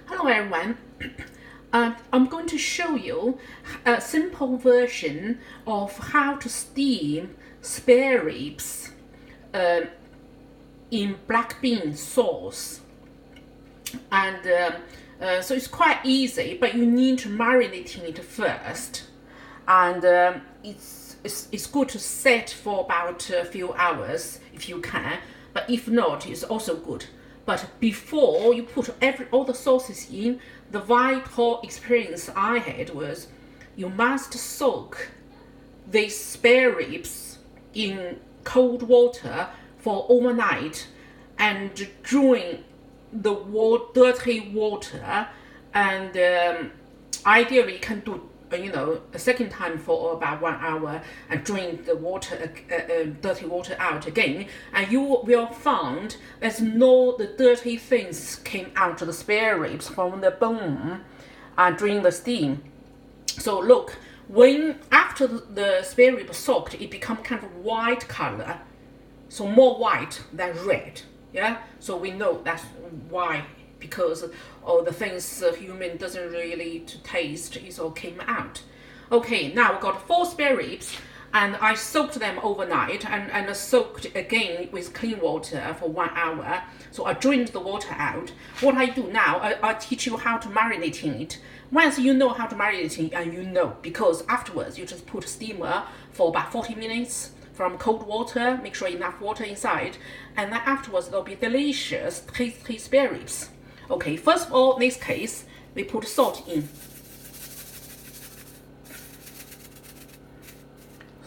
Hello everyone. I'm going to show you a simple version of how to steam spare ribs in black bean sauce. And so it's quite easy, but you need to marinate it first. And it's good to set for about a few hours if you can, but if not, it's also good. But before you put all the sauces in, the vital experience I had was you must soak these spare ribs in cold water for overnight and drain the dirty water, and ideally you can do a second time for about 1 hour and drain the water, dirty water out again, and you will find the dirty things came out of the spare ribs from the bone during the steam. So look, after the spare rib soaked, it become kind of white color, so more white than red. Yeah, so we know that's why, because all the things human doesn't really to taste, it all came out. Okay, now we got 4 spare ribs, and I soaked them overnight and soaked again with clean water for 1 hour. So I drained the water out. What I do now, I teach you how to marinate it. Once you know how to marinate it, and because afterwards you just put steamer for about 40 minutes from cold water, make sure enough water inside, and then afterwards there'll be delicious, tasty spare ribs. Okay, first of all, in this case, we put salt in.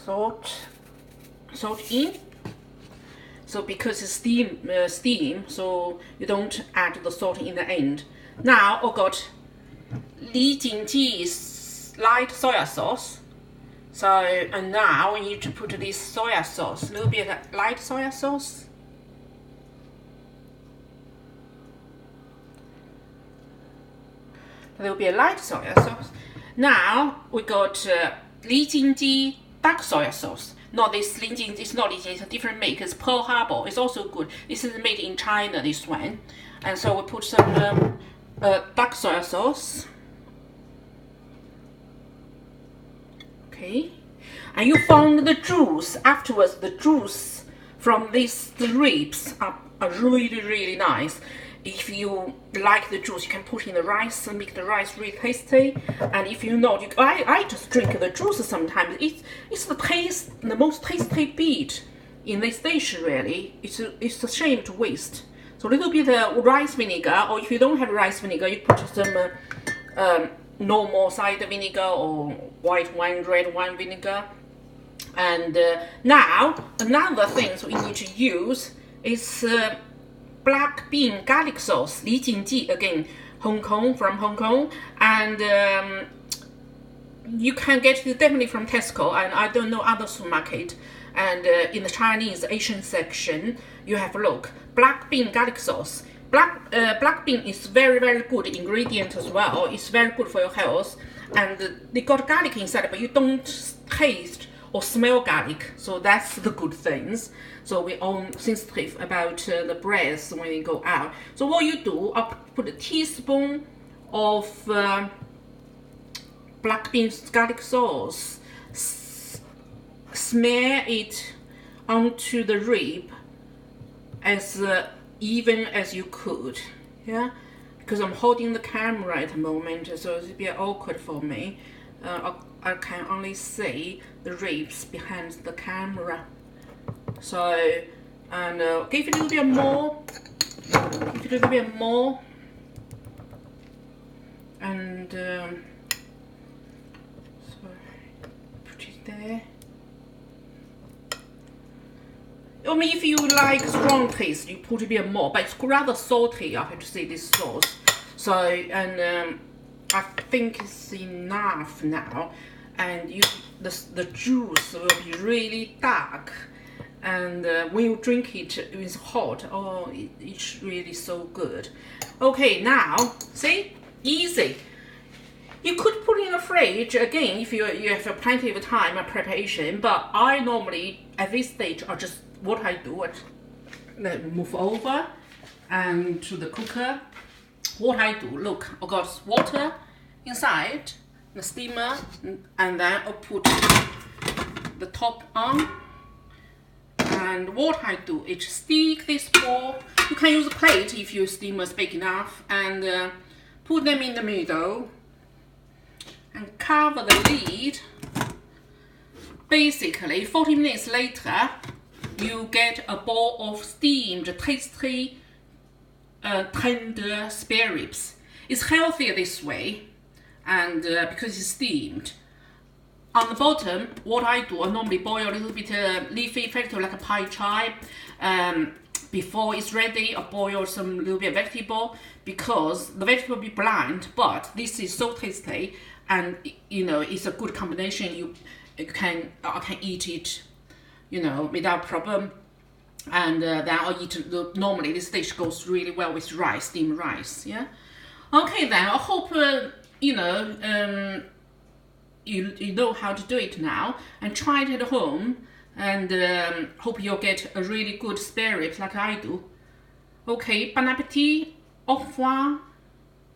Salt in. So because it's steam, so you don't add the salt in the end. Now I got Li Jingji's light soya sauce. So, and now we need to put this soya sauce, a little bit of light soya sauce. A little bit of light soya sauce. Now we got Li Jingji dark soya sauce. Not this Li Jingji, it's not Li Jingji, it's a different make. It's Pearl Harbor. It's also good. This is made in China, this one. And so we put some dark soya sauce. Okay, and you found the juice afterwards. The juice from these ribs are really, really nice. If you like the juice, you can put in the rice and make the rice really tasty. And if you not, I just drink the juice sometimes. It's the most tasty bit in this dish. Really, it's a shame to waste. So a little bit of rice vinegar, or if you don't have rice vinegar, you put some normal cider vinegar or white wine, red wine vinegar. And now another thing we need to use is black bean garlic sauce, Li Jingji, again, from Hong Kong, and you can get it definitely from Tesco, and I don't know other supermarket. And in the Chinese Asian section, you have a look, black bean garlic sauce. Black bean is very, very good ingredient as well. It's very good for your health, and they got garlic inside, but you don't taste or smell garlic, so that's the good things. So we all sensitive about the breath when we go out. So what you do, I'll put a teaspoon of black bean garlic sauce, smear it onto the rib as even as you could, yeah, because I'm holding the camera at the moment, so it's a bit awkward for me. I can only see the ribs behind the camera. So, and give it a little bit more, and so put it there. I mean, if you like strong taste, you put a bit more, but it's rather salty, I have to say, this sauce. So, and I think it's enough now. And the juice will be really dark. And when you drink it, it's hot. Oh, it's really so good. Okay, now, see? Easy. You could put in the fridge again if you have plenty of time and preparation, but I normally, at this stage, what I do, I move over and to the cooker what I do, look, I got water inside the steamer, and then I put the top on. And what I do is stick this ball. You can use a plate if your steamer is big enough, and put them in the middle and cover the lid. Basically, 40 minutes later, you get a bowl of steamed, tasty, tender spare ribs. It's healthier this way, and because it's steamed. On the bottom, what I do, I normally boil a little bit leafy vegetable like a pie chai. Before it's ready, I boil some little bit of vegetable, because the vegetable will be bland, but this is so tasty, and you know, it's a good combination. I can eat it, you know, without problem. And then I'll eat normally this dish goes really well with rice, steamed rice. Yeah. Okay, then I hope you know you know how to do it now, and try it at home, and hope you'll get a really good spare ribs like I do. Okay, bon appetit, au revoir.